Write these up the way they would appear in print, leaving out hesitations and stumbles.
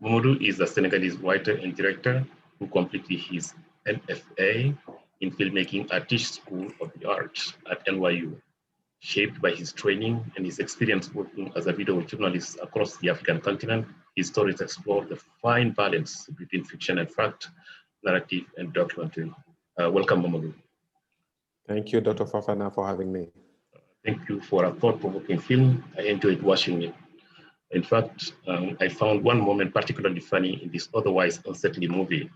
Mamadou is a Senegalese writer and director who completed his MFA in filmmaking at Tisch School of the Arts at NYU. Shaped by his training and his experience working as a video journalist across the African continent, his stories explore the fine balance between fiction and fact, narrative and documentary. Welcome, Mamadou. Thank you, Dr. Fofana, for having me. Thank you for a thought-provoking film. I enjoyed watching it. In fact, I found one moment particularly funny in this otherwise unsettling movie,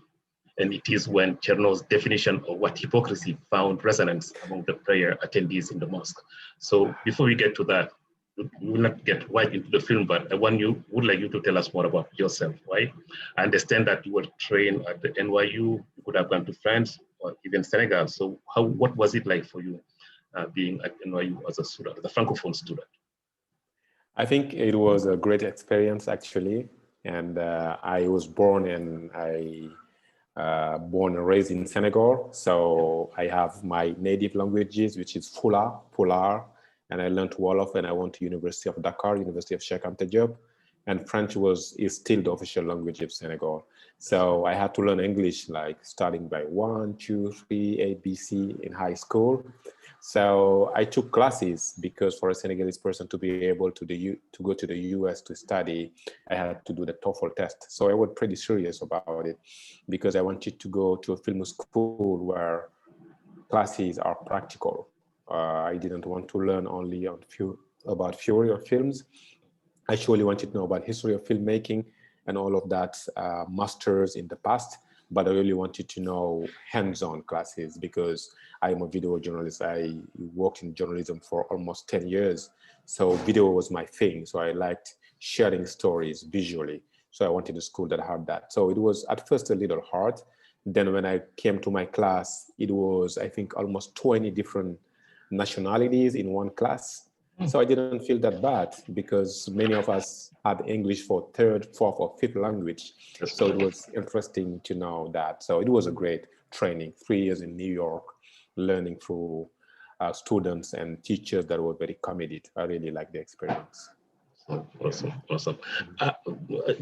and it is when Chernow's definition of what hypocrisy found resonance among the prayer attendees in the mosque. So before we get to that, we will not get right into the film, but I would like you to tell us more about yourself, right? I understand that you were trained at the NYU, you could have gone to France or even Senegal. So what was it like for you being at NYU as a student, as a Francophone student? I think it was a great experience, actually. And I was born and raised in Senegal. So I have my native languages, which is Pulaar, and I learned Wolof and I went to University of Dakar, University of Cheikh Anta Diop. And French is still the official language of Senegal. So I had to learn English, like starting by 1, 2, 3, A, B, C in high school. So I took classes because for a Senegalese person to be able to go to the US to study, I had to do the TOEFL test. So I was pretty serious about it because I wanted to go to a film school where classes are practical. I didn't want to learn only about theory of films. I surely wanted to know about history of filmmaking and all of that masters in the past, but I really wanted to know hands-on classes because I'm a video journalist. I worked in journalism for almost 10 years. So video was my thing. So I liked sharing stories visually. So I wanted a school that had that. So it was at first a little hard. Then when I came to my class, it was, I think, almost 20 different nationalities in one class. So I didn't feel that bad because many of us had English for third, fourth, or fifth language. So it was interesting to know that. So it was a great training, 3 years in New York, learning through students and teachers that were very committed. I really liked the experience. Awesome.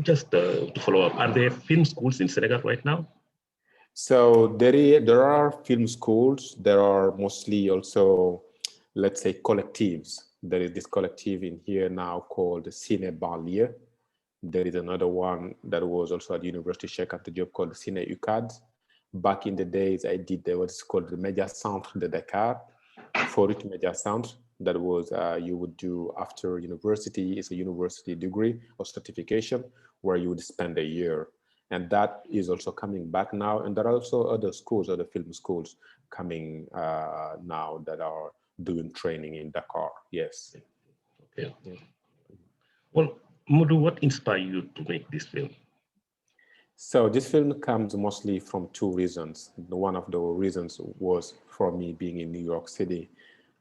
Just to follow up, are there film schools in Senegal right now? So there are film schools. There are mostly also, let's say, collectives. There is this collective in here now called the Cine Banlieue. There is another one that was also at the University of Cheikh Anta Diop called the Cine UCAD. Back in the days, I did what's called the Media Centre de Dakar, Forit Media Centre. That was you would do after university. It's a university degree or certification where you would spend a year. And that is also coming back now. And there are also other schools, other film schools coming now that are doing training in Dakar. Yes. Okay. Yeah. Well, Mamadou, what inspired you to make this film? So this film comes mostly from two reasons. One of the reasons was for me being in New York City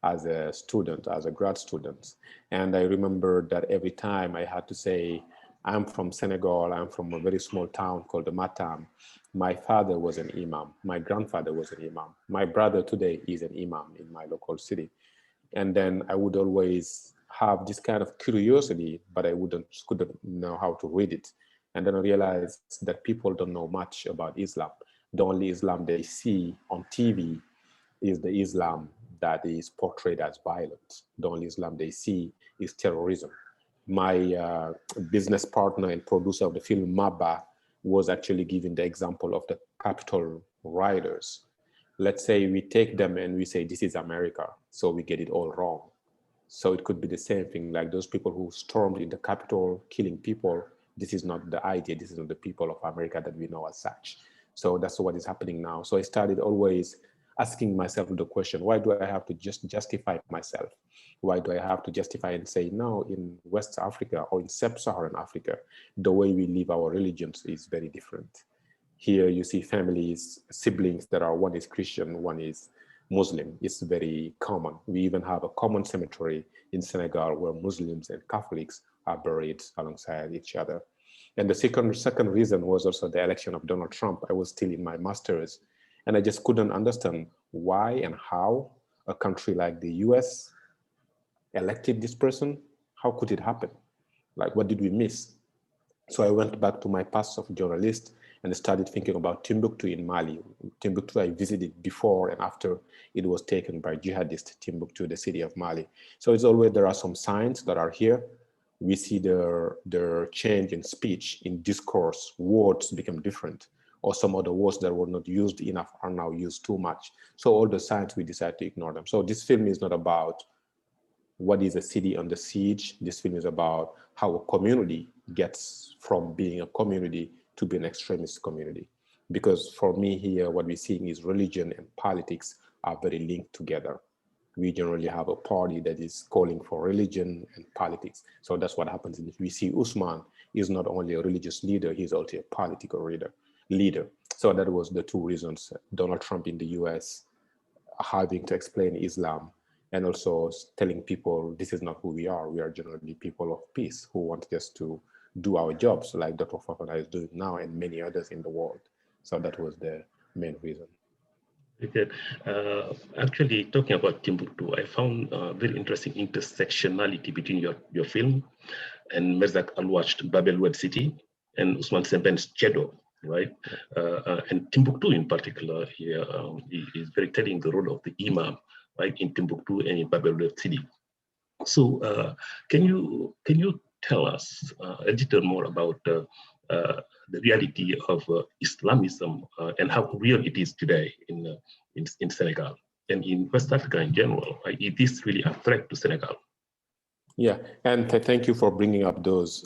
as a student, as a grad student. And I remember that every time I had to say, I'm from Senegal, I'm from a very small town called Matam. My father was an Imam. My grandfather was an Imam. My brother today is an Imam in my local city. And then I would always have this kind of curiosity, but I couldn't know how to read it. And then I realized that people don't know much about Islam. The only Islam they see on TV is the Islam that is portrayed as violent. The only Islam they see is terrorism. My business partner and producer of the film, Maba, was actually giving the example of the Capitol rioters. Let's say we take them and we say, this is America, so we get it all wrong. So it could be the same thing, like those people who stormed in the Capitol, killing people. This is not the idea. This is not the people of America that we know as such. So that's what is happening now. So I started always asking myself the question, why do I have to just justify myself? Why do I have to justify and say, no, in West Africa or in Sub-Saharan Africa, the way we live our religions is very different. Here you see families, siblings that are, one is Christian, one is Muslim. It's very common. We even have a common cemetery in Senegal where Muslims and Catholics are buried alongside each other. And the second reason was also the election of Donald Trump. I was still in my master's and I just couldn't understand why and how a country like the US elected this person. How could it happen? Like, what did we miss? So I went back to my past of journalist and started thinking about Timbuktu in Mali. Timbuktu I visited before and after it was taken by jihadists, Timbuktu, the city of Mali. So it's always, there are some signs that are here. We see their change in speech, in discourse, words become different, or some other words that were not used enough are now used too much. So all the signs, we decide to ignore them. So this film is not about what is a city under siege. This film is about how a community gets from being a community to be an extremist community. Because for me here, what we're seeing is religion and politics are very linked together. We generally have a party that is calling for religion and politics. So that's what happens. We see Usman is not only a religious leader, he's also a political leader. So that was the two reasons. Donald Trump in the US having to explain Islam, and also telling people this is not who we are. We are generally people of peace who want just to do our jobs like Dr. Fofana is doing now and many others in the world. So that was the main reason. Okay. Actually, talking about Timbuktu, I found very interesting intersectionality between your film and Merzak Al-Washed Babel Wed City and Usman Semben's Chedo, right? And Timbuktu in particular here is very telling the role of the Imam, right, in Timbuktu and in Babel Wed City. So can you tell us a little more about the reality of Islamism and how real it is today in Senegal and in West Africa in general? Is this really a threat to Senegal? Yeah, and thank you for bringing up those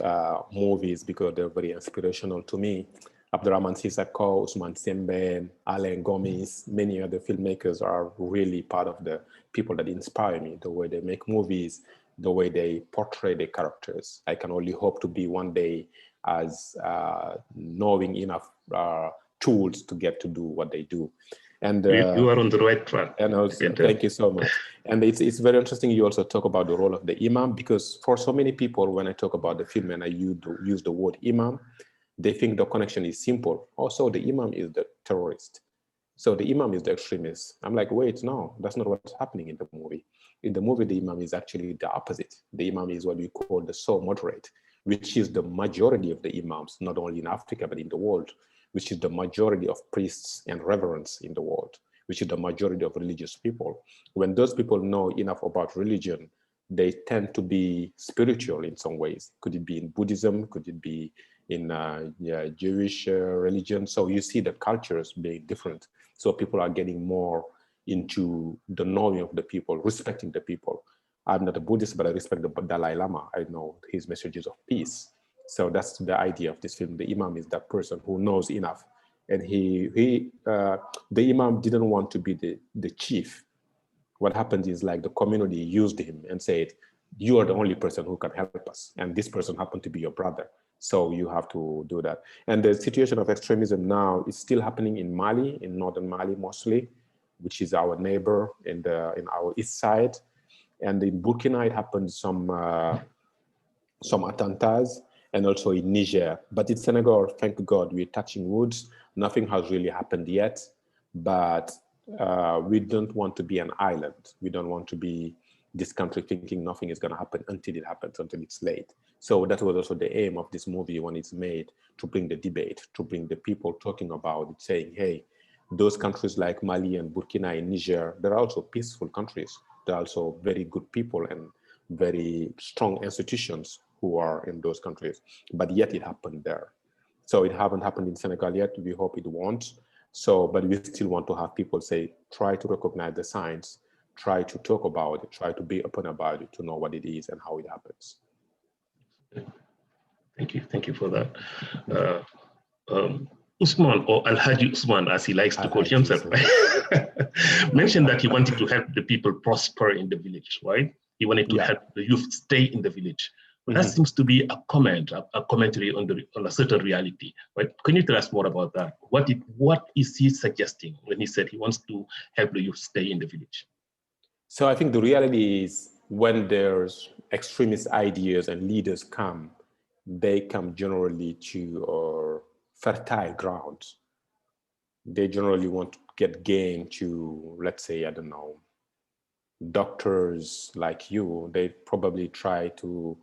movies because they're very inspirational to me. Abdurrahman Sissako, Usman Semben, Alain Gomis, many other filmmakers are really part of the people that inspire me, the way they make movies, the way they portray the characters. I can only hope to be one day as knowing enough tools to get to do what they do. And you are on the right track. And also, thank you so much. And it's very interesting you also talk about the role of the Imam, because for so many people, when I talk about the film and I use the word Imam, they think the connection is simple. Also, the Imam is the terrorist. So the Imam is the extremist. I'm like, wait, no, that's not what's happening in the movie. In the movie, the Imam is actually the opposite. The Imam is what we call the so moderate, which is the majority of the Imams, not only in Africa, but in the world, which is the majority of priests and reverends in the world, which is the majority of religious people. When those people know enough about religion, they tend to be spiritual in some ways. Could it be in Buddhism? Could it be in Jewish religion? So you see the cultures being different. So people are getting more into the knowing of the people, respecting the people. I'm not a Buddhist, but I respect the Dalai Lama. I know his messages of peace. So that's the idea of this film. The Imam is that person who knows enough. And the Imam didn't want to be the chief. What happened is like the community used him and said, you are the only person who can help us. And this person happened to be your brother. So you have to do that. And the situation of extremism now is still happening in Mali, in northern Mali mostly, which is our neighbor in our east side. And in Burkina, it happened some attentats, and also in Niger. But in Senegal, thank God, we're touching woods. Nothing has really happened yet, but we don't want to be an island. We don't want to be this country thinking nothing is going to happen until it happens, until it's late. So that was also the aim of this movie when it's made, to bring the debate, to bring the people talking about it, saying, hey, those countries like Mali and Burkina and Niger, they're also peaceful countries. They're also very good people and very strong institutions who are in those countries, but yet it happened there. So it haven't happened in Senegal yet. We hope it won't. So, but we still want to have people say, try to recognize the signs, try to talk about it, try to be open about it, to know what it is and how it happens. Thank you for that. Usman, or Alhaji Usman, as he likes to call himself, mentioned that he wanted to help the people prosper in the village, right? He wanted to help the youth stay in the village. But that seems to be a commentary on a certain reality, right? Can you tell us more about that? What is he suggesting when he said he wants to help the youth stay in the village? So I think the reality is when there's extremist ideas and leaders come, they come generally to fertile grounds. They generally want to get gain to, let's say, I don't know, doctors like you. They probably try to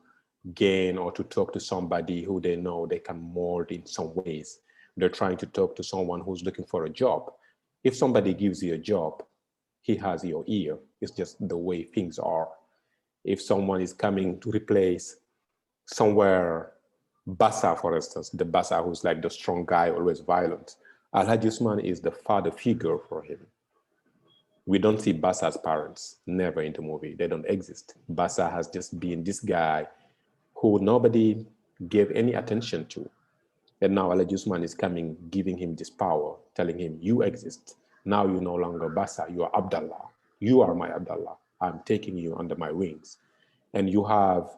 gain or to talk to somebody who they know they can mold in some ways. They're trying to talk to someone who's looking for a job. If somebody gives you a job, he has your ear. It's just the way things are. If someone is coming to replace somewhere, Bassa, for instance, the Bassa who's like the strong guy, always violent, Alhaji Usman is the father figure for him. We don't see Bassa's parents, never in the movie. They don't exist. Bassa has just been this guy who nobody gave any attention to. And now Alhaji Usman is coming, giving him this power, telling him, you exist. Now you're no longer Bassa, you are Abdallah. You are my Abdallah. I'm taking you under my wings. And you have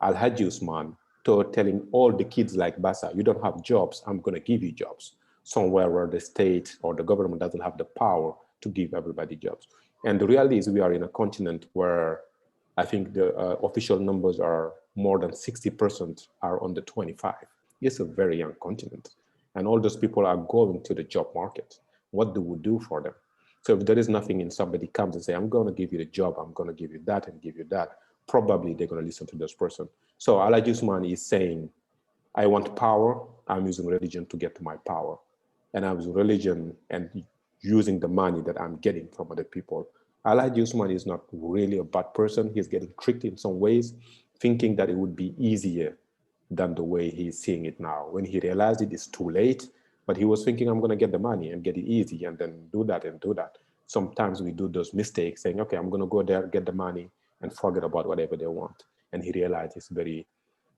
Alhaji Usman telling all the kids like Bassa, you don't have jobs, I'm gonna give you jobs. Somewhere where the state or the government doesn't have the power to give everybody jobs. And the reality is we are in a continent where I think the official numbers are more than 60% are under 25. It's a very young continent. And all those people are going to the job market. What do we do for them? So if there is nothing and somebody comes and say, I'm going to give you the job, I'm going to give you that and give you that, probably they're going to listen to this person. So Alhaji Usman is saying, I want power, I'm using religion to get to my power. And I'm using religion and using the money that I'm getting from other people. Alhaji Usman is not really a bad person. He's getting tricked in some ways, thinking that it would be easier than the way he's seeing it now. When he realized it is too late, but he was thinking, I'm going to get the money and get it easy and then do that and do that. Sometimes we do those mistakes saying, okay, I'm going to go there, get the money and forget about whatever they want. And he realized it's very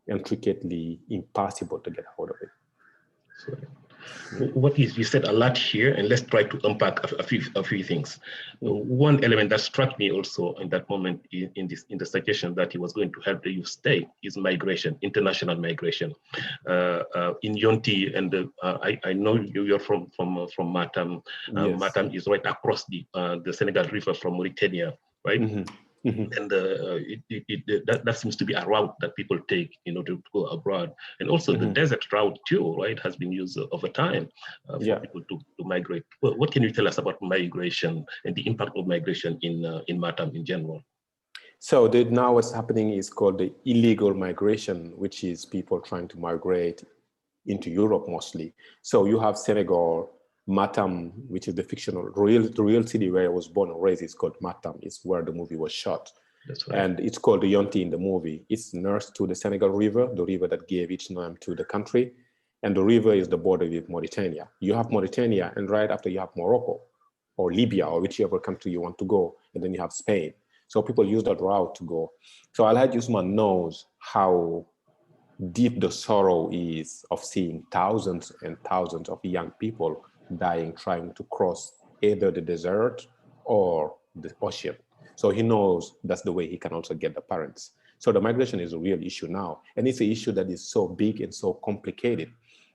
intricately impossible to get hold of it. What is, you said a lot here, and let's try to unpack a few things. One element that struck me also in that moment in the suggestion that he was going to help the youth stay is migration, international migration. In Yonti, and I know you're from Matam. Yes. Matam is right across the Senegal River from Mauritania, right? Mm-hmm. Mm-hmm. And that seems to be a route that people take in order to go abroad. And also the desert route too, right, has been used over time for people to migrate. Well, what can you tell us about migration and the impact of migration in Matam in general? So now what's happening is called the illegal migration, which is people trying to migrate into Europe mostly. So you have Senegal, Matam, which is the fictional, the real city where I was born and raised, is called Matam. It's where the movie was shot. That's right. And it's called the Yonti in the movie. It's next to the Senegal River, the river that gave its name to the country. And the river is the border with Mauritania. You have Mauritania, and right after you have Morocco or Libya or whichever country you want to go, and then you have Spain. So people use that route to go. So Alhaji Usman knows how deep the sorrow is of seeing thousands and thousands of young people dying trying to cross either the desert or the ocean. So he knows that's the way he can also get the parents. So the migration is a real issue now. And it's an issue that is so big and so complicated.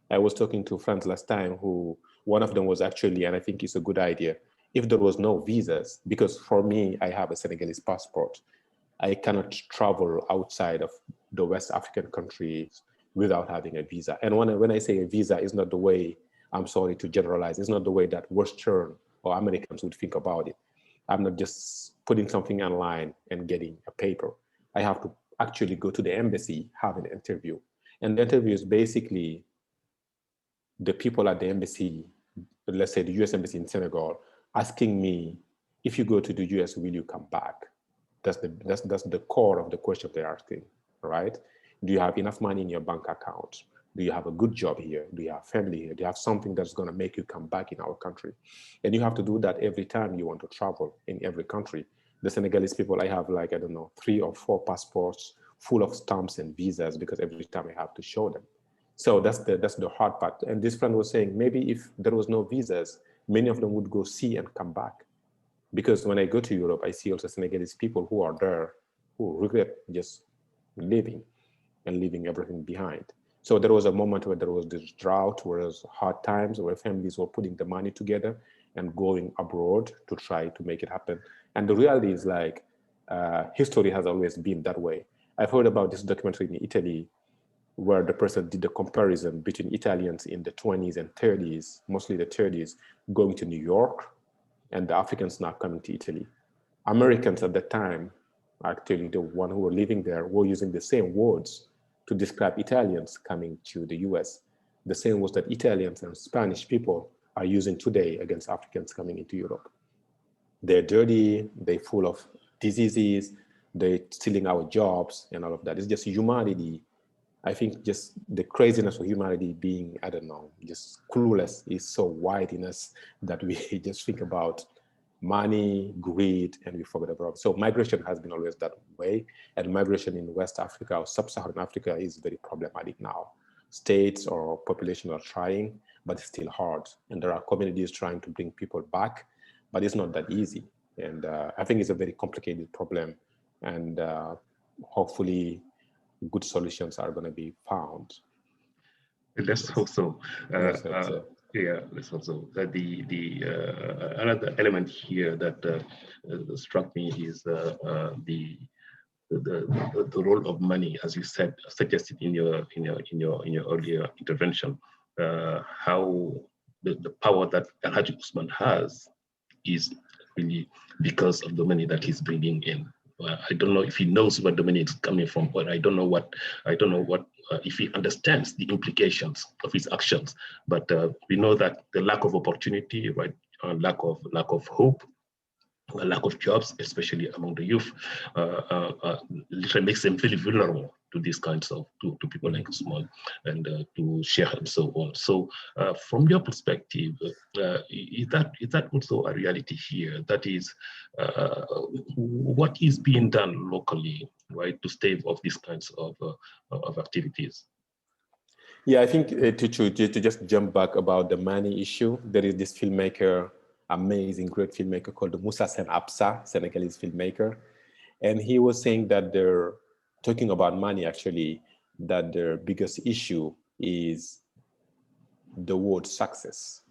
I was talking to friends last time who, one of them was actually, and I think it's a good idea, if there was no visas, because for me, I have a Senegalese passport. I cannot travel outside of the West African countries without having a visa. And when I say a visa, it's not the way, I'm sorry to generalize, it's not the way that Western or Americans would think about it. I'm not just putting something online and getting a paper. I have to actually go to the embassy, have an interview. And the interview is basically the people at the embassy, let's say the US embassy in Senegal, asking me, if you go to the US, will you come back? That's the core of the question they're asking, right? Do you have enough money in your bank account? Do you have a good job here? Do you have family here? Do you have something that's going to make you come back in our country? And you have to do that every time you want to travel in every country. The Senegalese people, I have 3 or 4 passports full of stamps and visas because every time I have to show them. So that's the hard part. And this friend was saying, maybe if there was no visas, many of them would go see and come back. Because when I go to Europe, I see also Senegalese people who are there who regret just leaving and leaving everything behind. So there was a moment where there was this drought, where there was hard times, where families were putting the money together and going abroad to try to make it happen. And the reality is history has always been that way. I've heard about this documentary in Italy where the person did the comparison between Italians in the 20s and 30s, mostly the 30s, going to New York, and the Africans now coming to Italy. Americans at that time, actually the one who were living there, were using the same words to describe Italians coming to the US. The same was that Italians and Spanish people are using today against Africans coming into Europe. They're dirty, they're full of diseases, they're stealing our jobs and all of that. It's just humanity. I think just the craziness of humanity being, I don't know, just clueless is so wide in us that we just think about money, greed, and we forget about it. So migration has been always that way. And migration in West Africa or Sub-Saharan Africa is very problematic now. States or population are trying, but it's still hard. And there are communities trying to bring people back, but it's not that easy. And I think it's a very complicated problem. And hopefully good solutions are going to be found. Let's hope so. Yeah, let's hope so. Another element here that struck me is the role of money, as you said, suggested in your earlier intervention. How the power that Alhaji Usman has is really because of the money that he's bringing in. I don't know if he knows where the money is coming from, but I don't know what if he understands the implications of his actions. But we know that the lack of opportunity, right, lack of hope, a lack of jobs, especially among the youth, literally makes them very vulnerable to these kinds of to people like Usman and to Sheikh and so on. So, from your perspective, is that also a reality here? That is, what is being done locally, right, to stave off these kinds of activities? Yeah, I think to just jump back about the money issue, there is this filmmaker, amazing, great filmmaker called Moussa Sen Absa, Senegalese filmmaker. And he was saying that they're talking about money, actually, that their biggest issue is the word success.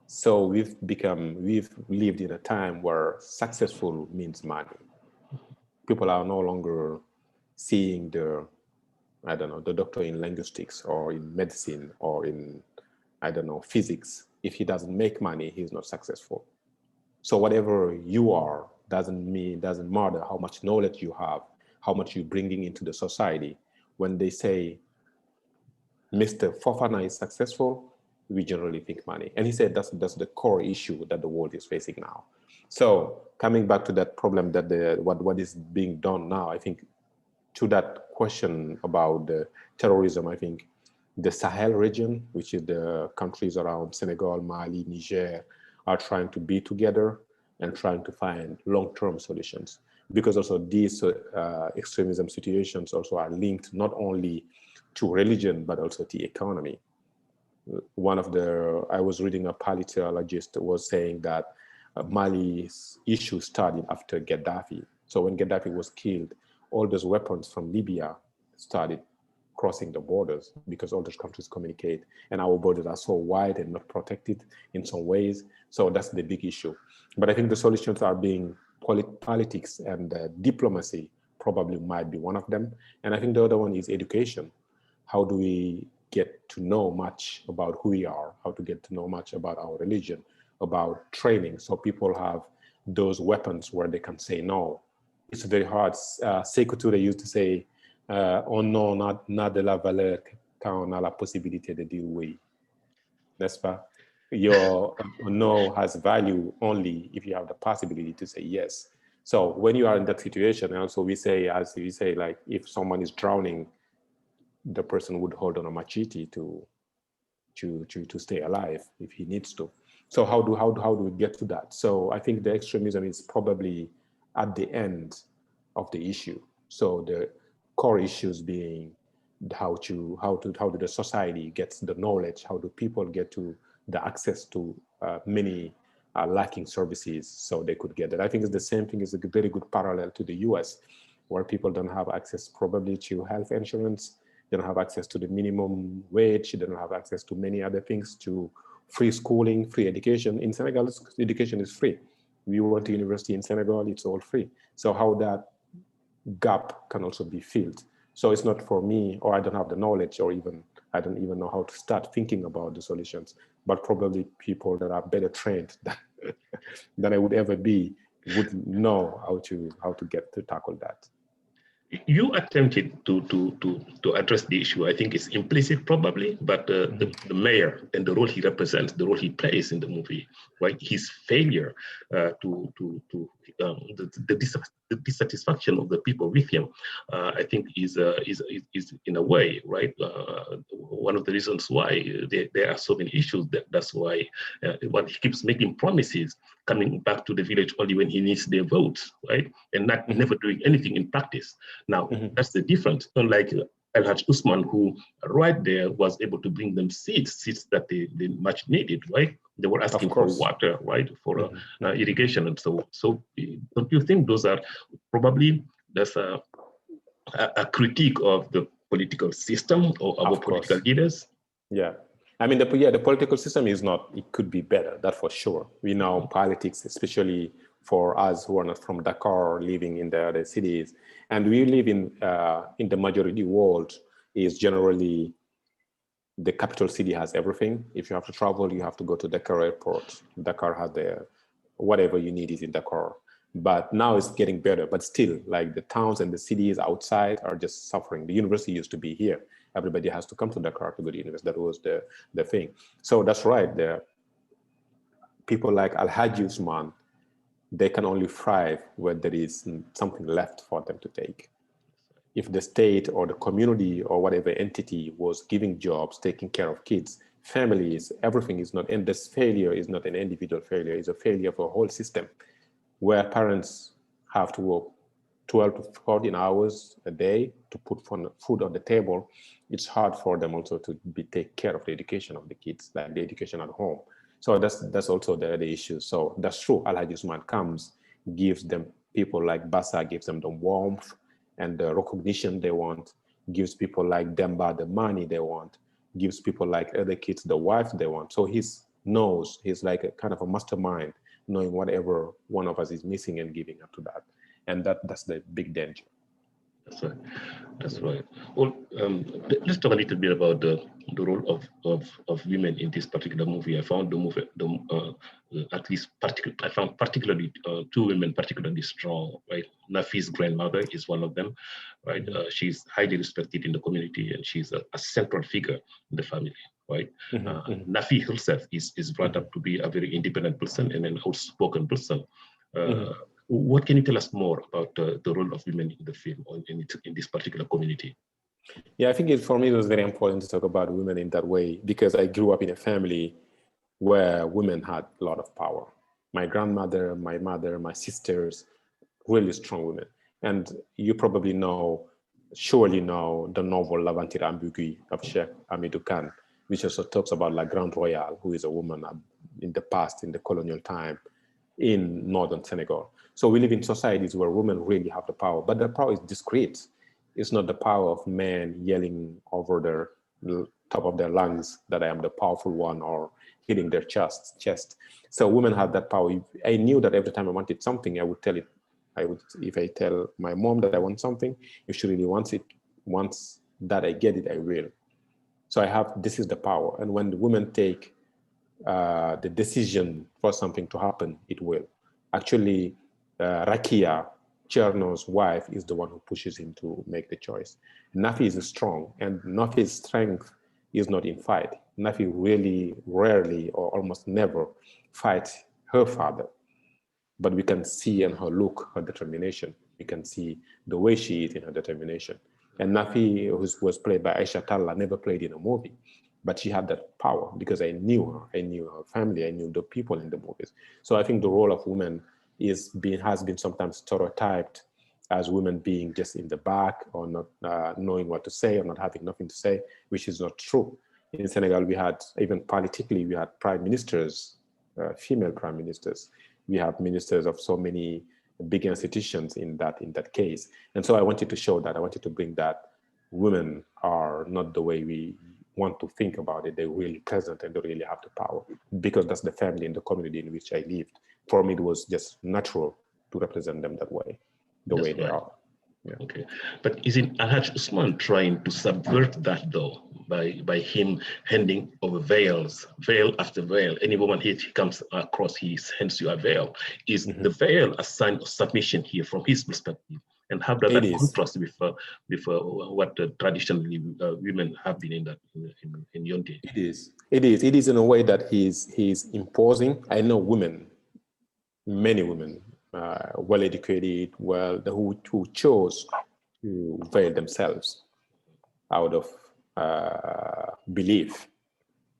So we've lived in a time where successful means money. People are no longer seeing the doctor in linguistics or in medicine or in, physics. If he doesn't make money, he's not successful. So whatever you are doesn't matter how much knowledge you have, how much you're bringing into the society. When they say Mr. Fofana is successful, we generally think money. And he said that's the core issue that the world is facing now. So coming back to that problem that what is being done now, I think to that question about the terrorism, I think the Sahel region, which is the countries around Senegal, Mali, Niger, are trying to be together and trying to find long-term solutions. Because also these extremism situations also are linked not only to religion, but also to economy. I was reading a politologist was saying that Mali's issue started after Gaddafi. So when Gaddafi was killed, all those weapons from Libya started crossing the borders because all those countries communicate, and our borders are so wide and not protected in some ways. So that's the big issue. But I think the solutions are being politics and diplomacy probably might be one of them. And I think the other one is education. How do we get to know much about who we are, how to get to know much about our religion, about training, so people have those weapons where they can say no. It's very hard. Sekou Touré used to say, on n'a de la valeur quand on a la possibilité de dire oui. N'est-ce pas? Your no has value only if you have the possibility to say yes. So when you are in that situation, and also we say, as we say, like if someone is drowning, the person would hold on a machete to stay alive if he needs to. So how do we get to that? So I think the extremism is probably at the end of the issue. So the core issues being how do the society gets the knowledge, how do people get to the access to many lacking services so they could get that. I think it's the same thing, is a very good parallel to the US, where people don't have access probably to health insurance, they don't have access to the minimum wage, they don't have access to many other things, to free schooling, free education. In Senegal, education is free. We went to university in Senegal, it's all free. So how that gap can also be filled. So it's not for me, or I don't have the knowledge, or even I don't even know how to start thinking about the solutions, but probably people that are better trained than I would ever be would know how to get to tackle that. You attempted to address the issue. I think it's implicit probably, but the mayor and the role he represents, the role he plays in the movie, right? His failure the dissatisfaction of the people with him, I think is in a way, right? One of the reasons why there are so many issues. That's why what he keeps making promises, coming back to the village only when he needs their votes, right? And not never doing anything in practice. Now, that's the difference. Unlike Al-Haj Usman, who right there was able to bring them seeds that they much needed, right? They were asking for water, right, for irrigation and so on. So don't you think those are probably, that's a critique of the political system or our political leaders? Yeah. I mean, the political system is not, it could be better, that for sure. We know politics, especially for us who are not from Dakar, living in the other cities, and we live in the majority world, is generally the capital city has everything. If you have to travel, you have to go to Dakar airport. Dakar has whatever you need is in Dakar. But now it's getting better, but still, like the towns and the cities outside are just suffering. The university used to be here. Everybody has to come to Dakar to go to university. That was the thing. So that's right. The people like Al-Hajj Usman, they can only thrive where there is something left for them to take. If the state or the community or whatever entity was giving jobs, taking care of kids, families, everything is not, and this failure is not an individual failure, it's a failure of a whole system where parents have to work 12 to 14 hours a day to put food on the table. It's hard for them also to take care of the education of the kids, like the education at home. So that's also the issue. So that's true. Al-Hajj Usman comes, gives them, people like Bassa gives them the warmth and the recognition they want, gives people like Demba the money they want, gives people like other kids the wife they want. So he's like a kind of a mastermind, knowing whatever one of us is missing and giving up to that. And that's the big danger. That's right. That's right. Well, let's talk a little bit about the role of women in this particular movie. I found the movie, I found particularly two women particularly strong. Right, Nafi's grandmother is one of them. Right, she's highly respected in the community, and she's a central figure in the family. Right, Nafi herself is brought up to be a very independent person and an outspoken person. What can you tell us more about the role of women in the film or in this particular community? Yeah, I think for me it was very important to talk about women in that way because I grew up in a family where women had a lot of power. My grandmother, my mother, my sisters, really strong women. And you probably surely know the novel L'Aventure Ambiguë of Cheikh Hamidou Kane, which also talks about La Grande Royale, who is a woman in the past, in the colonial time, in northern Senegal. So we live in societies where women really have the power, but the power is discreet. It's not the power of men yelling over the top of their lungs that I am the powerful one or hitting their chest. So women have that power. I knew that every time I wanted something, I would tell it. If I tell my mom that I want something, if she really wants it, once that I get it, I will. So this is the power. And when the women take the decision for something to happen, it will. Actually, Rakia, Cherno's wife, is the one who pushes him to make the choice. Nafi is strong, and Nafi's strength is not in fight. Nafi really rarely or almost never fights her father. But we can see in her look, her determination. We can see the way she is in her determination. And Nafi, who was played by Aisha Talla, never played in a movie. But she had that power because I knew her. I knew her family. I knew the people in the movies. So I think the role of women has been sometimes stereotyped as women being just in the back or not knowing what to say or not having nothing to say, which is not true. In Senegal, we had, even politically, we had prime ministers, female prime ministers. We have ministers of so many big institutions in that case. And so I wanted to show that. I wanted to bring that women are not the way we want to think about it. They're really present and they really have the power because that's the family and the community in which I lived. For me, it was just natural to represent them that way, the way they are. Yeah. Okay, but isn't Al-Hajj Usman trying to subvert that though by him handing over veil after veil? Any woman he comes across, he hands you a veil. Is the veil a sign of submission here from his perspective? and have that, It that is. contrast with what traditionally women have been in that in Yonti. It is. It is. It is in a way that he's imposing. I know women, many women, well educated, who chose to veil themselves out of belief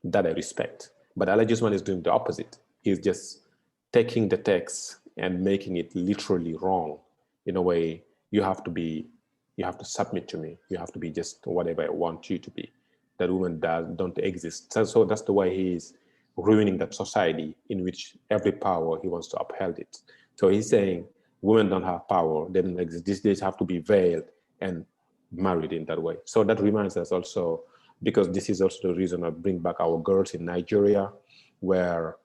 that I respect. But Alajuman is doing the opposite. He's just taking the text and making it literally wrong. In a way, you have to submit to me. You have to be just whatever I want you to be. That women don't exist. So that's the way he's ruining that society in which every power he wants to uphold it. So he's saying women don't have power, they don't exist. These days have to be veiled and married in that way. So that reminds us also, because this is also the reason I bring back our girls in Nigeria, where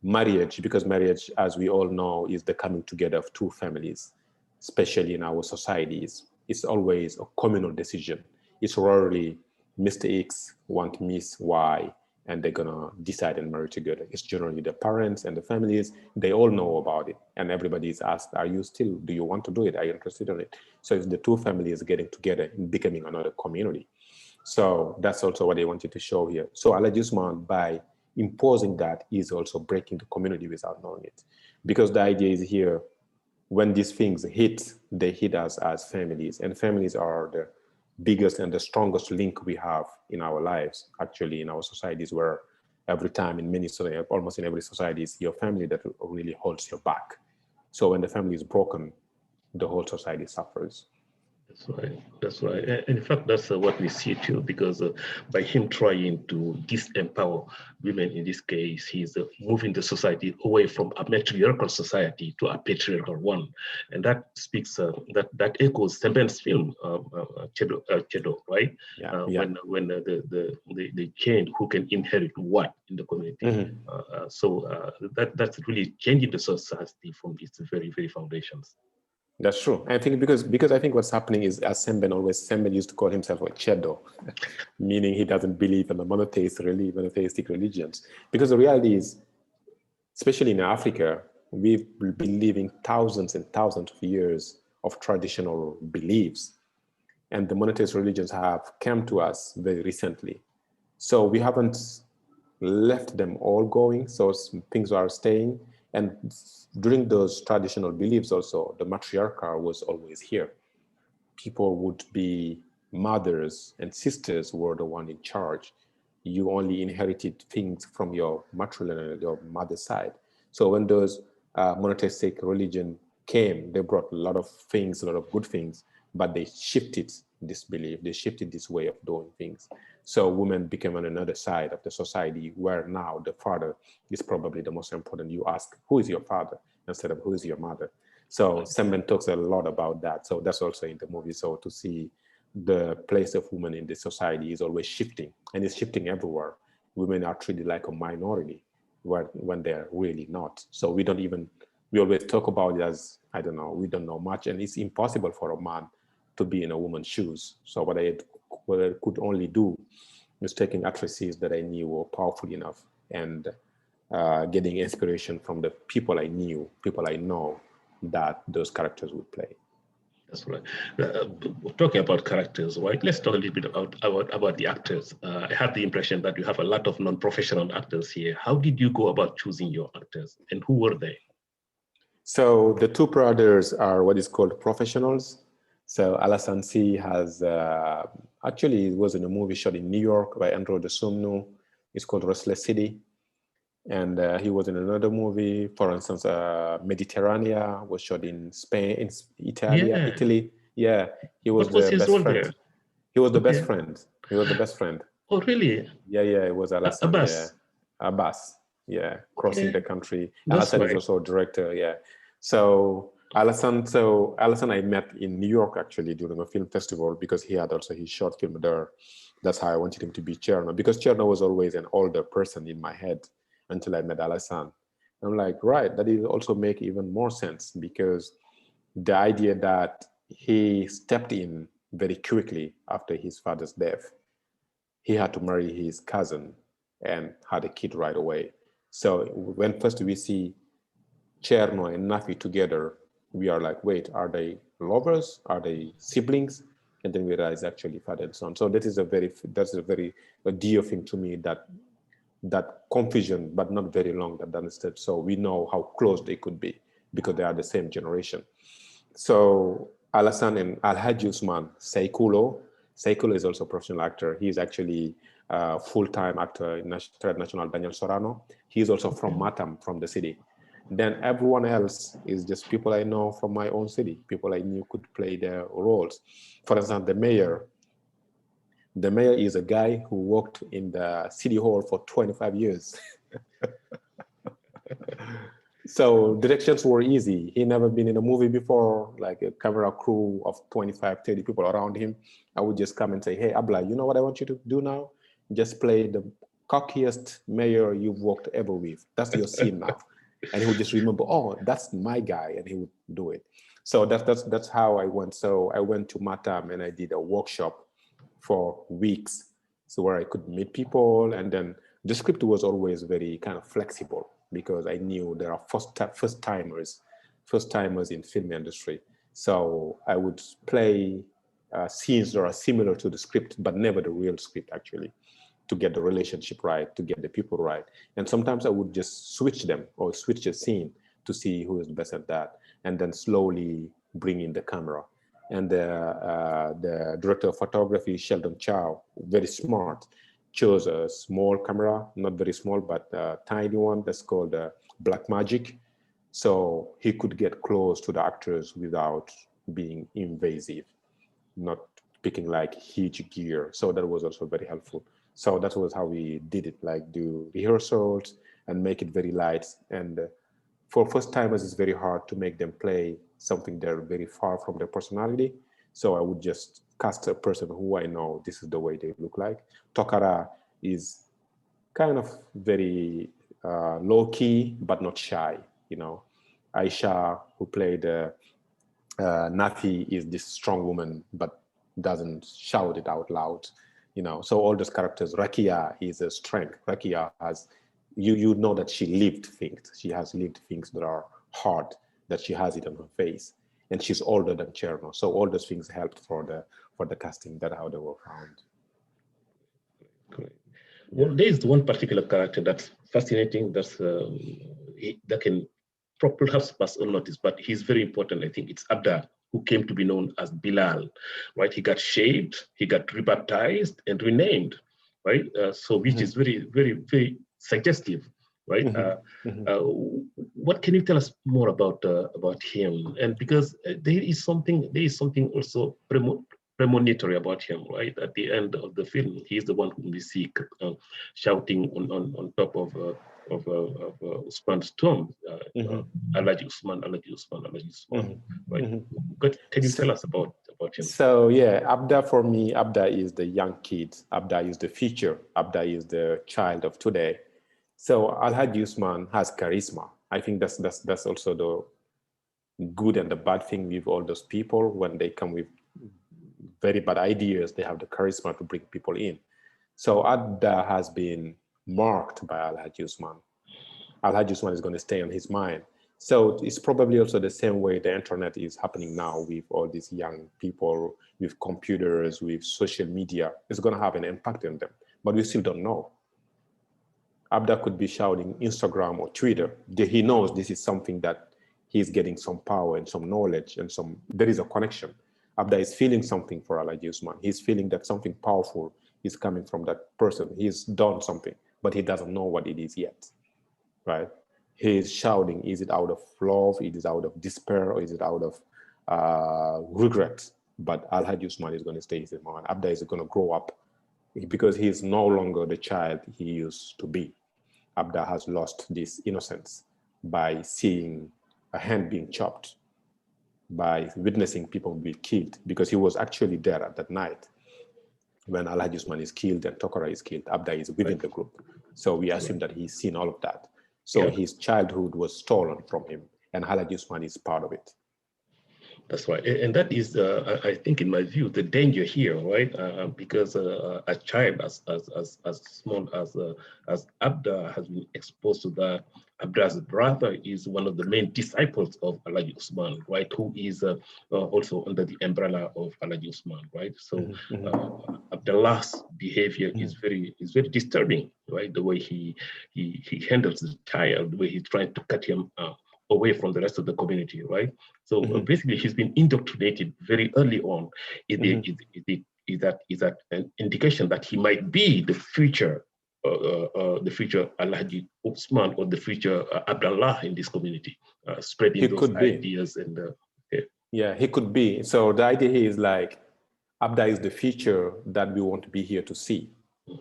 marriage, because marriage, as we all know, is the coming together of two families, especially in our societies. It's always a communal decision. It's rarely Mr. X want Miss Y and they're gonna decide and marry together. It's generally the parents and the families, they all know about it. And everybody is asked, do you want to do it? Are you interested in it? So it's the two families getting together and becoming another community. So that's also what they wanted to show here. So Alajusman, by imposing that, is also breaking the community without knowing it. Because the idea is here, when these things hit, they hit us as families, and families are the biggest and the strongest link we have in our lives, actually, in our societies, where every time in many, almost in every society, it's your family that really holds your back. So when the family is broken, the whole society suffers. That's right. That's right. And in fact, that's what we see too, because by him trying to disempower women in this case, he's moving the society away from a matriarchal society to a patriarchal one, and that speaks that echoes Semben's film Chedo, right? Yeah, yeah. When the change who can inherit what in the community. Mm-hmm. So that's really changing the society from its very very foundations. That's true. I think because I think what's happening is, as Semben used to call himself a Chedo, meaning he doesn't believe in the monotheistic religions. Because the reality is, especially in Africa, we've been living thousands and thousands of years of traditional beliefs, and the monotheist religions have come to us very recently. So we haven't left them all going, so things are staying. And during those traditional beliefs also, the matriarchal was always here. People would be mothers and sisters were the one in charge. You only inherited things from your matrilineal, your mother's side. So when those monotheistic religion came, they brought a lot of things, a lot of good things, but they shifted this belief, they shifted this way of doing things. So women became on another side of the society, where now the father is probably the most important. You ask, who is your father, instead of who is your mother? So Semben talks a lot about that. So that's also in the movie. So to see the place of women in the society is always shifting, and it's shifting everywhere. Women are treated like a minority when they're really not. So we always talk about it as, I don't know, we don't know much, and it's impossible for a man to be in a woman's shoes. So what I could only do is taking actresses that I knew were powerful enough, and getting inspiration from the people I know that those characters would play. That's right. Talking about characters, right? Let's talk a little bit about the actors. I had the impression that you have a lot of non-professional actors here. How did you go about choosing your actors, and who were they? So the two brothers are what is called professionals. So Alassane Sy has, actually it was in a movie shot in New York by Andrew de Sumnu. It's called Restless City. And he was in another movie, for instance, Mediterranea was shot in Spain, in Italy. Yeah, he was What was the his best role friend. there? He was the best friend. He was the best friend. Oh, really? Yeah, it was Alassane. Abbas. Yeah, Abbas. Yeah, crossing the country. That's Alassane right. is also a director. Yeah. So Alassane I met in New York actually during a film festival, because he had also his short film there. That's how I wanted him to be Cherno, because Cherno was always an older person in my head until I met Alassane. I'm like, right, that will also make even more sense, because the idea that he stepped in very quickly after his father's death, he had to marry his cousin and had a kid right away. So when first we see Cherno and Nafi together, we are like, wait, are they lovers? Are they siblings? And then we realize actually father and son. So that's a very dear thing to me, that confusion, but not very long, that understood. So we know how close they could be because they are the same generation. So Alassane and Alhaji Usman, Saikulo is also a professional actor. He's actually a full-time actor in National Daniel Sorano. He's also from Matam, from the city. Then everyone else is just people I know from my own city, people I knew could play their roles. For instance, the mayor is a guy who worked in the city hall for 25 years. So directions were easy. He never been in a movie before, like a camera crew of 25, 30 people around him. I would just come and say, hey, Abla, you know what I want you to do now? Just play the cockiest mayor you've worked ever with. That's your scene now. And he would just remember, oh, that's my guy, and he would do it. So that's how I went. So I went to Matam and I did a workshop for weeks, so where I could meet people. And then the script was always very kind of flexible because I knew there are first timers in film industry. So I would play scenes that are similar to the script, but never the real script actually, to get the relationship right, to get the people right. And sometimes I would just switch them or switch a scene to see who is best at that, and then slowly bring in the camera. And the director of photography, Sheldon Chow, very smart, chose a small camera, not very small, but a tiny one that's called Black Magic. So he could get close to the actors without being invasive, not picking like huge gear. So that was also very helpful. So that was how we did it, like do rehearsals and make it very light. And for first timers, it's very hard to make them play something they're very far from their personality. So I would just cast a person who I know this is the way they look like. Tokara is kind of very low key, but not shy, you know. Aisha, who played Nafi, is this strong woman, but doesn't shout it out loud, you know. So all those characters, Rakia is a strength. Rakia has, you know that she lived things. She has lived things that are hard, that she has it on her face, and she's older than Cherno. So all those things helped for the casting. That's how they were found. Great. Well, there is one particular character that's fascinating. That can perhaps pass unnoticed, but he's very important. I think it's Abda, who came to be known as Bilal, right? He got shaved, he got rebaptized and renamed, right? So which is very, very, very suggestive, right? What can you tell us more about him? And because there is something also premonitory about him, right? At the end of the film, he's the one whom we see shouting on top of Usman's tomb, Alhaji Usman, right? But can you tell us about him? So yeah, Abda, for me, Abda is the young kid. Abda is the future. Abda is the child of today. So Alhaji Usman has charisma. I think that's also the good and the bad thing with all those people. When they come with very bad ideas, they have the charisma to bring people in. So Abda has been marked by Alhaji Usman. Alhaji Usman is going to stay on his mind. So it's probably also the same way the internet is happening now with all these young people, with computers, with social media. It's going to have an impact on them, but we still don't know. Abda could be shouting Instagram or Twitter. He knows this is something that he's getting some power and some knowledge and there is a connection. Abda is feeling something for Alhaji Usman. He's feeling that something powerful is coming from that person. He's done something, but he doesn't know what it is yet, right? He's shouting, is it out of love, is it out of despair, or is it out of regret? But Alhaji Usman is going to stay his man. Abda is going to grow up because he's no longer the child he used to be. Abda has lost this innocence by seeing a hand being chopped, by witnessing people be killed, because he was actually there at that night when Alhaji Usman is killed and Tokara is killed. Abda is within the group. So we assume that he's seen all of that. So his childhood was stolen from him, and Alhaji Usman is part of it. That's right, and that is, I think, in my view, the danger here, right? Because a child as small as Abda has been exposed to that. Abda's brother is one of the main disciples of Alhaji Usman, right? Who is also under the umbrella of Alhaji Usman, right? So Abdullah's behavior is very disturbing, right? The way he handles the child, the way he's trying to cut him away from the rest of the community, right? So basically, he's been indoctrinated very early on. Is that an indication that he might be the future Alhaji Usman or the future Abdullah in this community, spreading those ideas and yeah, he could be. So the idea here is like Abda is the future that we want to be here to see.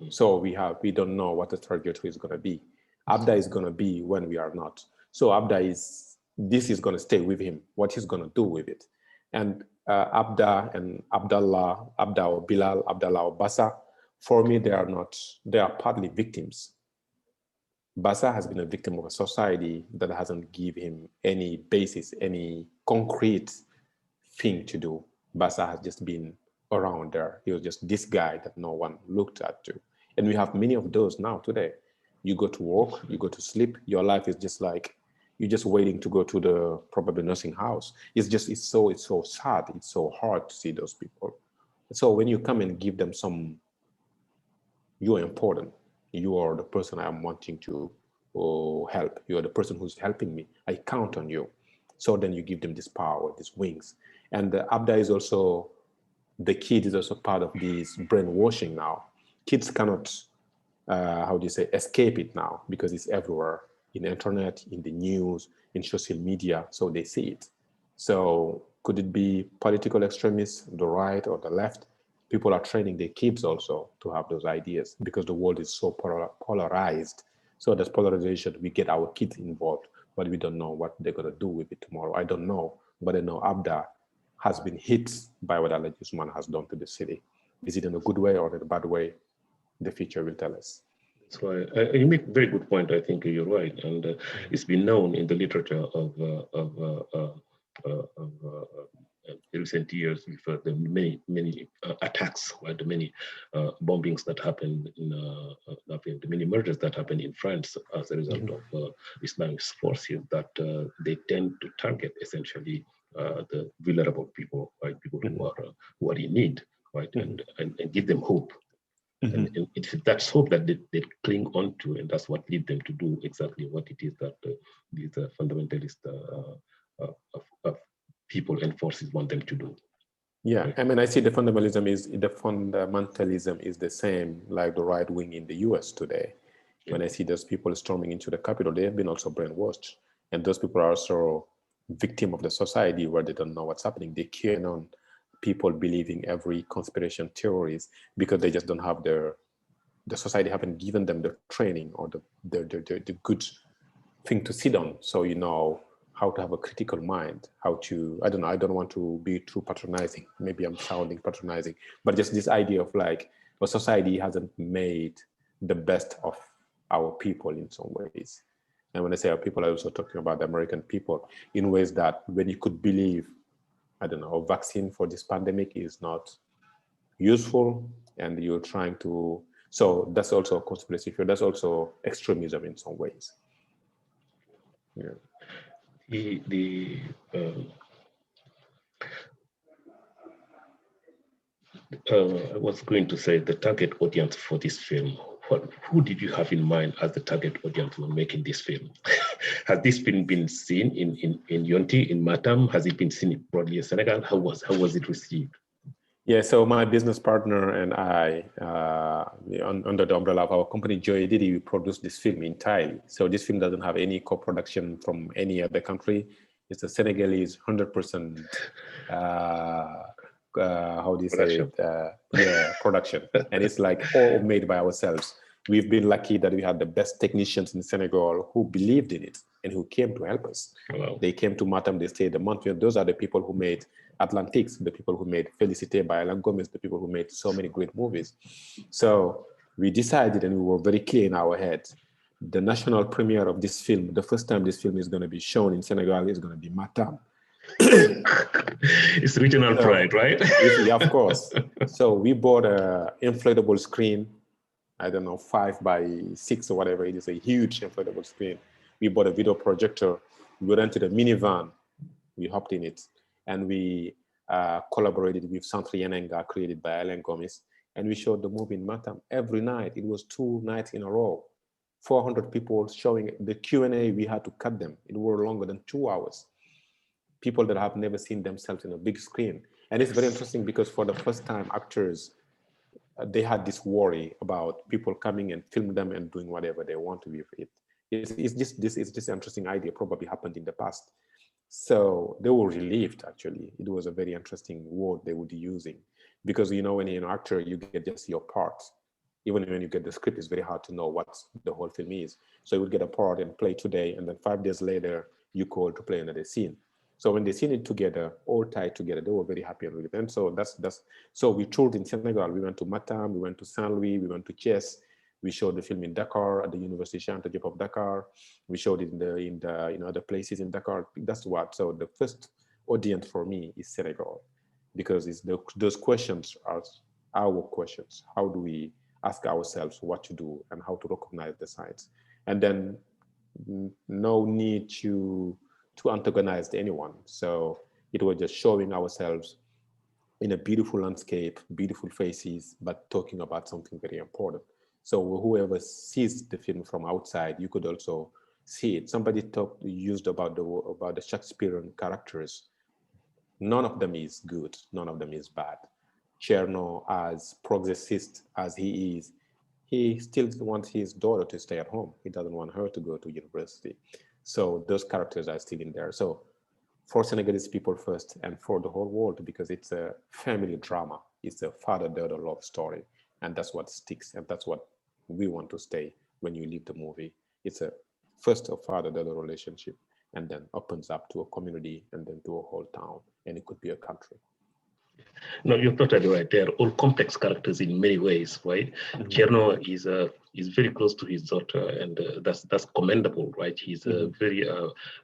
So we don't know what the trajectory is going to be. Abda is going to be when we are not. So this is going to stay with him, what he's going to do with it. And Abda and Abdallah, Abda or Bilal, Abdallah or Basa, for me, they are partly victims. Basa has been a victim of a society that hasn't given him any basis, any concrete thing to do. Basa has just been around there. He was just this guy that no one looked at to. And we have many of those now today. You go to work, you go to sleep, your life is just like, you're just waiting to go to the probably nursing house. It's so sad. It's so hard to see those people. So when you come and give them you're important. You are the person I'm wanting to help. You are the person who's helping me. I count on you. So then you give them this power, these wings. And Abda is also, the kid is also part of this brainwashing now. Kids cannot, escape it now because it's everywhere. In the internet, in the news, in social media, so they see it. So could it be political extremists, the right or the left? People are training their kids also to have those ideas because the world is so polarized. So there's polarization, we get our kids involved, but we don't know what they're going to do with it tomorrow. I don't know, but I know Abda has been hit by what Alhaji Usman has done to the city. Is it in a good way or in a bad way? The future will tell us. So you make a very good point. I think you're right, and it's been known in the literature of recent years with the many attacks, right? The many bombings that happened the many murders that happened in France as a result of Islamic forces, that they tend to target essentially the vulnerable people, right? People who are in need, right? And give them hope. And it's that hope that they cling on to, and that's what leads them to do exactly what it is that these fundamentalist people and forces want them to do. Yeah, right? I mean, I see the fundamentalism is the same like the right wing in the US today. When I see those people storming into the Capitol, they have been also brainwashed. And those people are also victim of the society where they don't know what's happening. They carry on people believing every conspiracy theories because they just don't have the society haven't given them the training or the good thing to sit on. So you know how to have a critical mind, how to, I don't want to be too patronizing. Maybe I'm sounding patronizing, but just this idea of like a society hasn't made the best of our people in some ways. And when I say our people, I'm also talking about the American people in ways that when you could believe, a vaccine for this pandemic is not useful, and you're trying to, so that's also a conspiracy theory. That's also extremism in some ways. Yeah. I was going to say the target audience for this film. Who did you have in mind as the target audience when making this film? Has this film been seen in Yonti, in Matam? Has it been seen broadly in Senegal? How was it received? Yeah, so my business partner and I, under the umbrella of our company, Joy Didi, we produced this film entirely. So this film doesn't have any co-production from any other country. It's a Senegalese 100%, how do you say it? Production. And it's like all made by ourselves. We've been lucky that we had the best technicians in Senegal who believed in it and who came to help us. Wow. They came to Matam, they stayed a month. Those are the people who made Atlantics, the people who made Félicité by Alain Gomez, the people who made so many great movies. So we decided, and we were very clear in our heads, the national premiere of this film, the first time this film is going to be shown in Senegal is going to be Matam. It's regional pride, right? Yeah, of course. So we bought a inflatable screen. I don't know, 5x6 or whatever it is, a huge inflatable screen. We bought a video projector. We rented a minivan. We hopped in it, and we collaborated with Centre Yenenga, created by Alain Gomis, and we showed the movie in Matam every night. It was 2 nights in a row. 400 people showing it. The Q&A, we had to cut them. It were longer than 2 hours. People that have never seen themselves in a big screen. And it's very interesting because for the first time, actors, they had this worry about people coming and film them and doing whatever they want to with it. It's just this interesting idea probably happened in the past. So they were relieved, actually. It was a very interesting word they would be using, because, you know, when you're an actor, you get just your part. Even when you get the script, it's very hard to know what the whole film is. So you would get a part and play today, and then 5 days later, you call to play another scene. So when they seen it together, all tied together, they were very happy with it. And so so we toured in Senegal. We went to Matam, we went to Saint Louis, we went to Thiès. We showed the film in Dakar at the University Cheikh Anta Diop of Dakar. We showed it in other places in Dakar. That's what. So the first audience for me is Senegal, because those questions are our questions. How do we ask ourselves what to do and how to recognize the signs? And then no need to antagonize anyone. So it was just showing ourselves in a beautiful landscape, beautiful faces, but talking about something very important. So whoever sees the film from outside, you could also see it. Somebody used about the Shakespearean characters. None of them is good. None of them is bad. Cherno, as progressist as he is, he still wants his daughter to stay at home. He doesn't want her to go to university. So those characters are still in there. So for Senegalese people first, and for the whole world, because it's a family drama. It's a father-daughter love story. And that's what sticks. And that's what we want to stay when you leave the movie. It's first a father-daughter relationship, and then opens up to a community, and then to a whole town. And it could be a country. No, you're totally right. They're all complex characters in many ways, right? Cherno is very close to his daughter, and that's commendable, right? He's very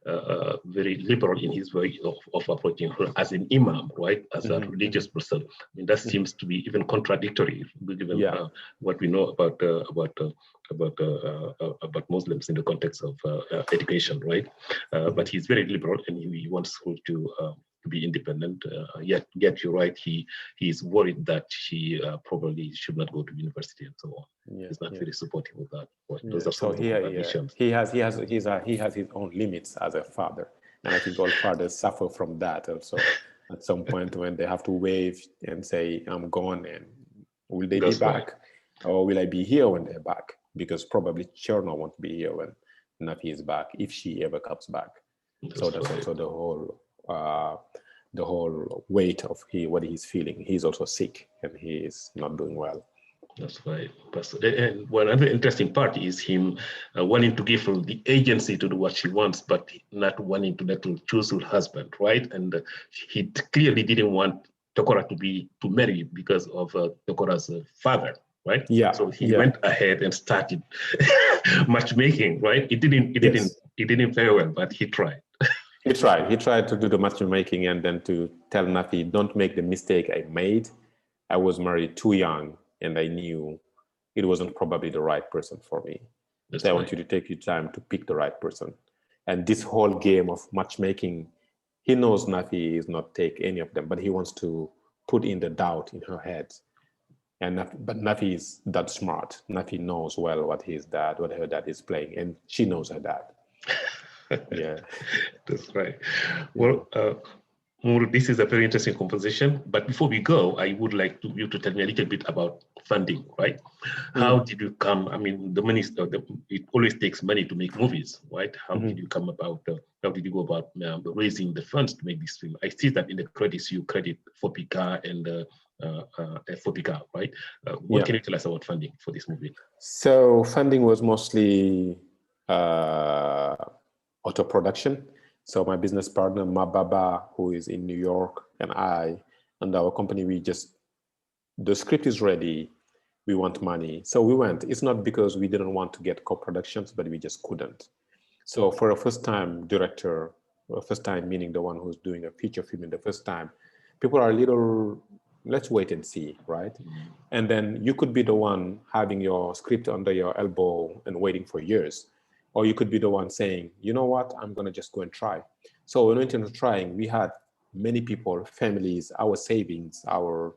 liberal in his way of approaching her as an imam, right? As a religious person. I mean, that seems to be even contradictory, given what we know about Muslims in the context of education, right? But he's very liberal, and he wants her to be independent. Yet you're right. He is worried that she probably should not go to university and so on. He's not very supportive of that. Those are some of the contradictions. He has his own limits as a father, and I think all fathers suffer from that also. At some point, when they have to wave and say, "I'm gone," and will they be back, or will I be here when they're back? Because probably Cherno won't be here when Nafi is back, if she ever comes back. So that's also the whole weight of what he's feeling. He's also sick, and he is not doing well. That's right. And one other interesting part is him wanting to give her the agency to do what she wants, but not wanting to let her choose her husband, right? And he clearly didn't want Tokora to marry because of Tokora's father, right? Yeah. So he went ahead and started matchmaking, right? It didn't very well, but he tried. He tried to do the matchmaking, and then to tell Nafi, don't make the mistake I made. I was married too young, and I knew it wasn't probably the right person for me. So I want you to take your time to pick the right person. And this whole game of matchmaking, he knows Nafi is not take any of them, but he wants to put in the doubt in her head. But Nafi is that smart. Nafi knows well what her dad is playing, and she knows her dad. Yeah, that's right. Well, this is a very interesting composition. But before we go, I would like you to tell me a little bit about funding, right? How did you come? I mean, the money, it always takes money to make movies, right? How did you come about? How did you go about raising the funds to make this film? I see that in the credits you credit Fopica and Fopica, right? What can you tell us about funding for this movie? So funding was mostly auto production. So my business partner, Mababa, who is in New York, and I, and our company, the script is ready. We want money. So we went. It's not because we didn't want to get co-productions, but we just couldn't. So for a first-time director, first time meaning the one who's doing a feature film in the first time, people are a little, let's wait and see, right? And then you could be the one having your script under your elbow and waiting for years. Or you could be the one saying, you know what, I'm going to just go and try. So when we went into trying, we had many people, families, our savings, our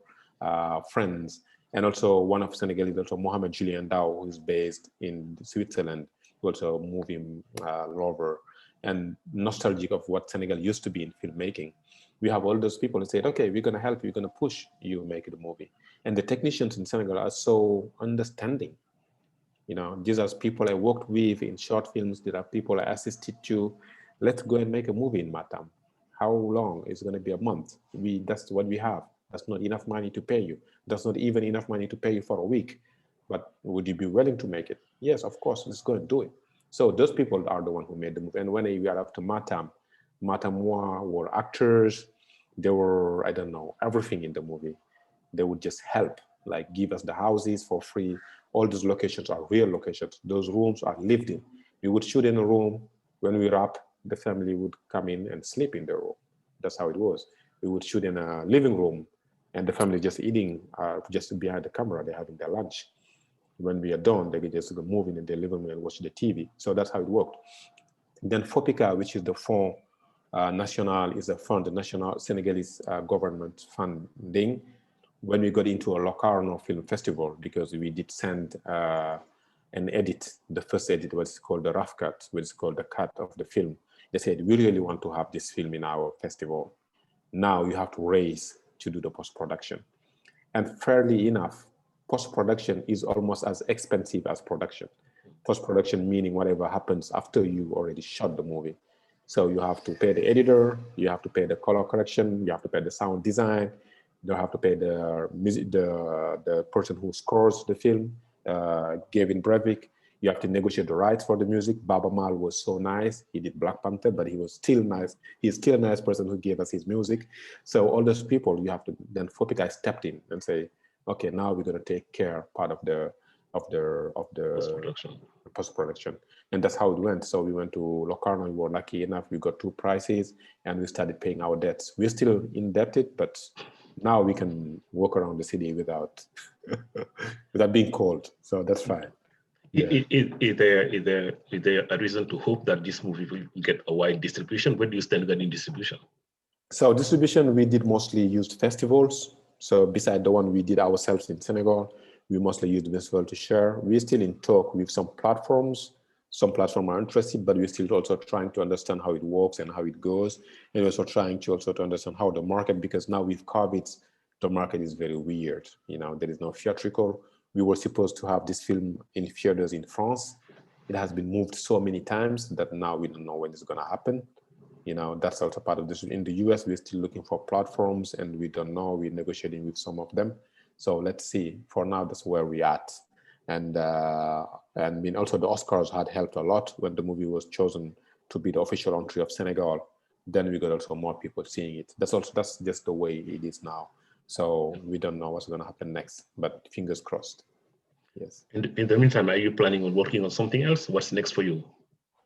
friends, and also one of Senegalese, also Mohamed Julien Dao, who is based in Switzerland, also a movie lover and nostalgic of what Senegal used to be in filmmaking. We have all those people who said, okay, we're going to help you, we're going to push you make the movie. And the technicians in Senegal are so understanding. You know, these are people I worked with in short films. There are people I assisted to. Let's go and make a movie in Matam. How long? It's going to be a month. That's what we have. That's not enough money to pay you. That's not even enough money to pay you for a week. But would you be willing to make it? Yes, of course. Let's go and do it. So those people are the one who made the movie. And when we are up to Matam were actors. They were, I don't know, everything in the movie. They would just help, like give us the houses for free. All those locations are real locations. Those rooms are lived in. We would shoot in a room. When we wrap, the family would come in and sleep in the room. That's how it was. We would shoot in a living room and the family just eating, just behind the camera, they're having their lunch. When we are done, they could just go move in their living room and watch the TV. So that's how it worked. Then FOPICA, which is the Fond National, is a fund, the National Senegalese government funding. When we got into a Locarno Film Festival, because we did send an edit, the first edit was called the rough cut, which is called the cut of the film. They said, we really want to have this film in our festival. Now you have to raise to do the post-production. And fairly enough, post-production is almost as expensive as production. Post-production meaning whatever happens after you already shot the movie. So you have to pay the editor, you have to pay the color correction, you have to pay the sound design, you have to pay the music, the person who scores the film, Gavin Breivik. You have to negotiate the rights for the music. Baba Mal was so nice. He did Black Panther, but he was still nice. He's still a nice person who gave us his music. So all those people, you have to, then FOPICA stepped in and say, okay, now we're going to take care part of the post-production. And that's how it went. So we went to Locarno. We were lucky enough. We got 2 prizes and we started paying our debts. We're still indebted, but now we can walk around the city without being cold. So that's fine. Yeah. Is there a reason to hope that this movie will get a wide distribution? Where do you stand in distribution? So distribution, we did mostly used festivals. So beside the one we did ourselves in Senegal, we mostly used the festival to share. We're still in talk with some platforms. Some platforms are interested, but we're still also trying to understand how it works and how it goes. And also trying to understand how the market, because now with COVID, the market is very weird. You know, there is no theatrical. We were supposed to have this film in theaters in France. It has been moved so many times that now we don't know when it's going to happen. You know, that's also part of this. In the US, we're still looking for platforms and we don't know. We're negotiating with some of them. So let's see. For now, that's where we're at. And I mean, also the Oscars had helped a lot when the movie was chosen to be the official entry of Senegal. Then we got also more people seeing it. That's just the way it is now. So we don't know what's going to happen next, but fingers crossed. Yes. In the meantime, are you planning on working on something else? What's next for you?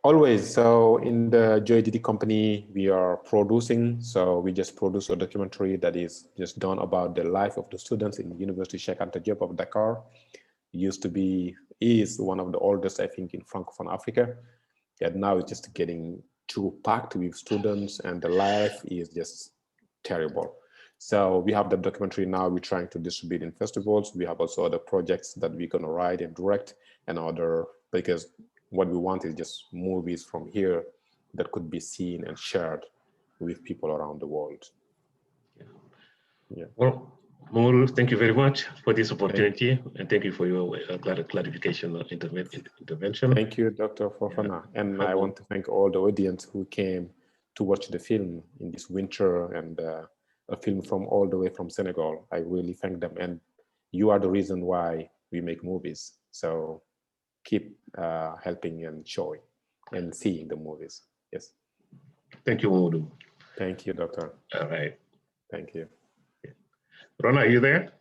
Always. So in the JDD company, we are producing. So we just produced a documentary that is just done about the life of the students in University Cheikh Anta Diop of Dakar. Is one of the oldest, I think, in Francophone Africa. And now it's just getting too packed with students and the life is just terrible. So we have the documentary now we're trying to distribute in festivals. We have also other projects that we're going to write and direct and other, because what we want is just movies from here that could be seen and shared with people around the world. Yeah. Well, Mamadou, thank you very much for this opportunity, and thank you for your clarification intervention. Thank you, Dr. Fofana. Yeah. And I want to thank all the audience who came to watch the film in this winter, and a film from all the way from Senegal. I really thank them, and you are the reason why we make movies. So keep helping and showing and seeing the movies. Yes. Thank you, Mamadou. Thank you, Doctor. All right. Thank you. Rona, are you there?